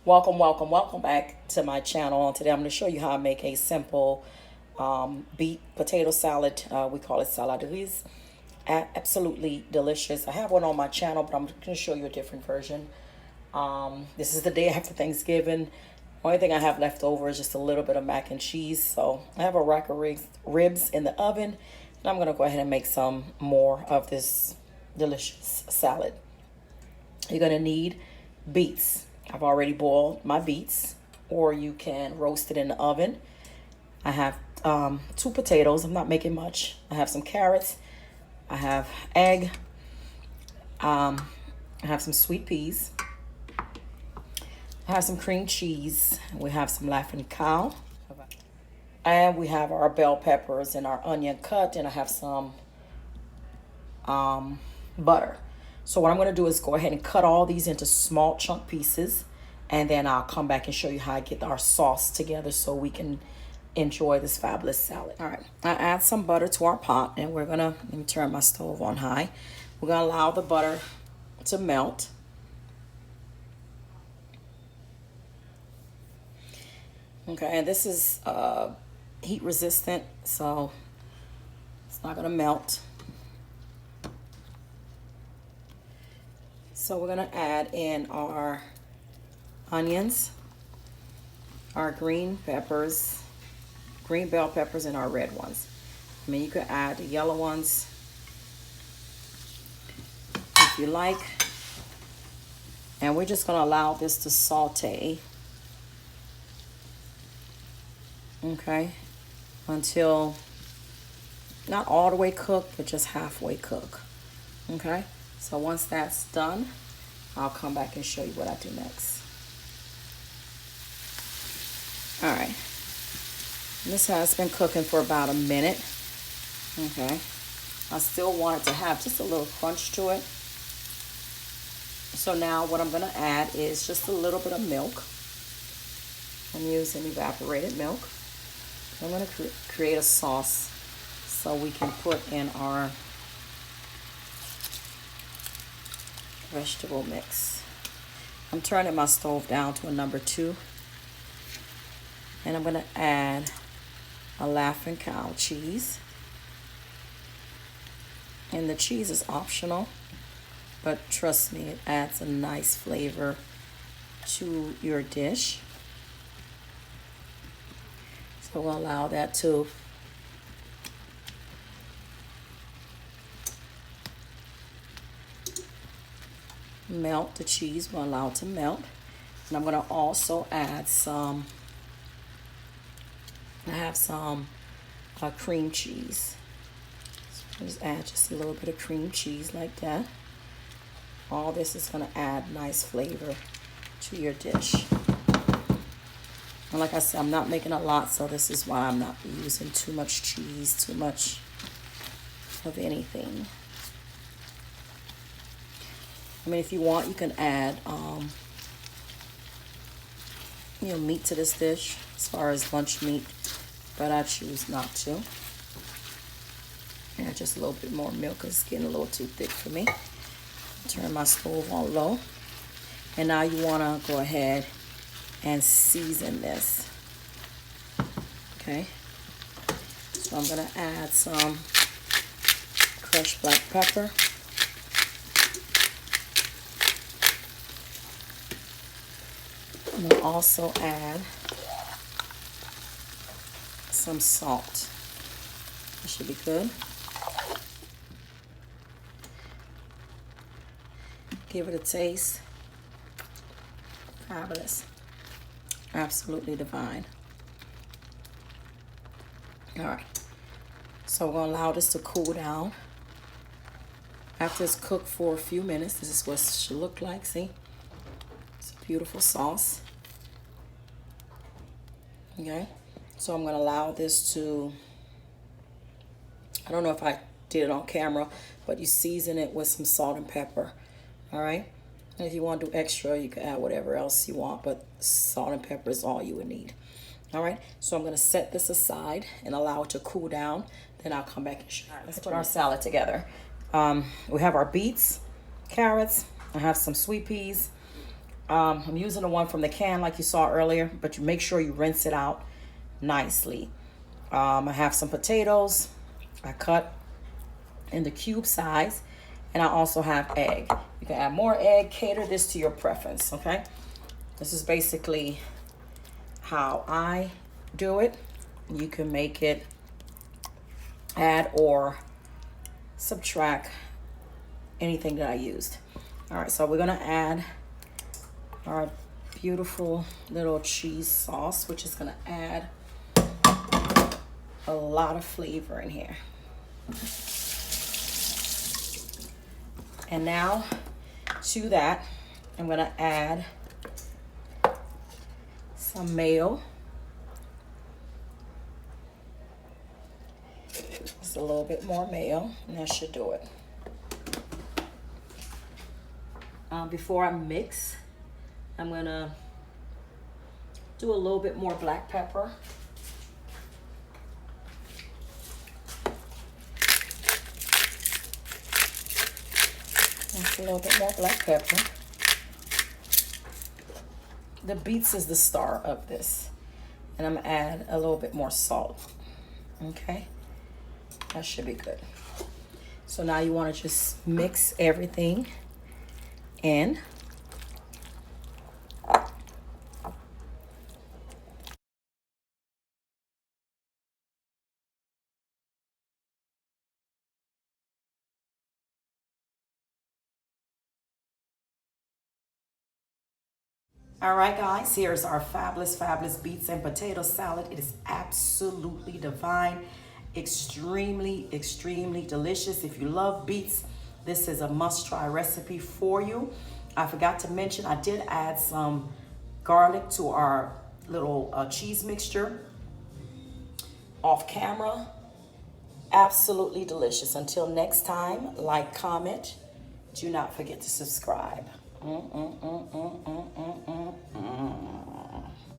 Welcome back to my channel. Today I'm going to show you how I make a simple beet potato salad. We call it Salade Russe. Absolutely delicious. I have one on my channel, but I'm going to show you a different version. This is the day after Thanksgiving. Only thing I have left over is just a little bit of mac and cheese. So I have a rack of ribs in the oven, and I'm going to go ahead and make some more of this delicious salad. You're going to need beets. I've already boiled my beets, or you can roast it in the oven. I have 2 potatoes. I'm not making much. I have some carrots. I have egg. I have some sweet peas. I have some cream cheese. We have some laughing cow. And we have our bell peppers and our onion cut. And I have some butter. So what I'm going to do is go ahead and cut all these into small chunk pieces, and then I'll come back and show you how I get our sauce together so we can enjoy this fabulous salad. All right, I add some butter to our pot, and let me turn my stove on high. We're going to allow the butter to melt. Okay, and this is heat resistant, so it's not going to melt. So we're going to add in our onions, our green peppers, green bell peppers, and our red ones. I mean, you could add the yellow ones if you like. And we're just going to allow this to saute, okay, until not all the way cooked, but just halfway cooked, okay? So once that's done, I'll come back and show you what I do next. All right. This has been cooking for about a minute. Okay. I still want it to have just a little crunch to it. So now what I'm going to add is just a little bit of milk. I'm using evaporated milk. I'm going to create a sauce so we can put in our vegetable mix. I'm turning my stove down to a number 2. And I'm going to add a laughing cow cheese. And the cheese is optional, but trust me, it adds a nice flavor to your dish. So we'll allow that to melt. The cheese will allow it to melt. And I'm going to also add I have some cream cheese. So just add just a little bit of cream cheese like that. All this is going to add nice flavor to your dish. And like I said, I'm not making a lot, so this is why I'm not using too much cheese, too much of anything. I mean, if you want, you can add, meat to this dish as far as lunch meat, but I choose not to. Add just a little bit more milk because it's getting a little too thick for me. Turn my stove on low. And now you want to go ahead and season this. Okay. So I'm going to add some crushed black pepper. I'm going to also add some salt. That should be good. Give it a taste. Fabulous. Absolutely divine. All right. So we're going to allow this to cool down. After it's cooked for a few minutes, this is what it should look like. See? It's a beautiful sauce. Okay. So I'm going to allow this to, I don't know if I did it on camera, but you season it with some salt and pepper. All right. And if you want to do extra, you can add whatever else you want, but salt and pepper is all you would need. All right. So I'm going to set this aside and allow it to cool down. Then I'll come back and show you. All right, let's put our salad together. We have our beets, carrots. I have some sweet peas, I'm using the one from the can like you saw earlier, but you make sure you rinse it out nicely. I have some potatoes I cut in the cube size, and I also have egg. You can add more egg, cater this to your preference, okay? This is basically how I do it. You can make it, add or subtract anything that I used. All right, so we're gonna add our beautiful little cheese sauce, which is gonna add a lot of flavor in here. And now to that, I'm gonna add some mayo. Just a little bit more mayo, and that should do it. Before I mix, I'm gonna do a little bit more black pepper. Just a little bit more black pepper. The beets is the star of this. And I'm gonna add a little bit more salt. Okay, that should be good. So now you wanna just mix everything in. All right, guys, here's our fabulous beets and potato salad. It is absolutely divine, extremely delicious. If you love beets, this is a must-try recipe for you. I forgot to mention, I did add some garlic to our little cheese mixture off camera. Absolutely delicious. Until next time, like, comment. Do not forget to subscribe.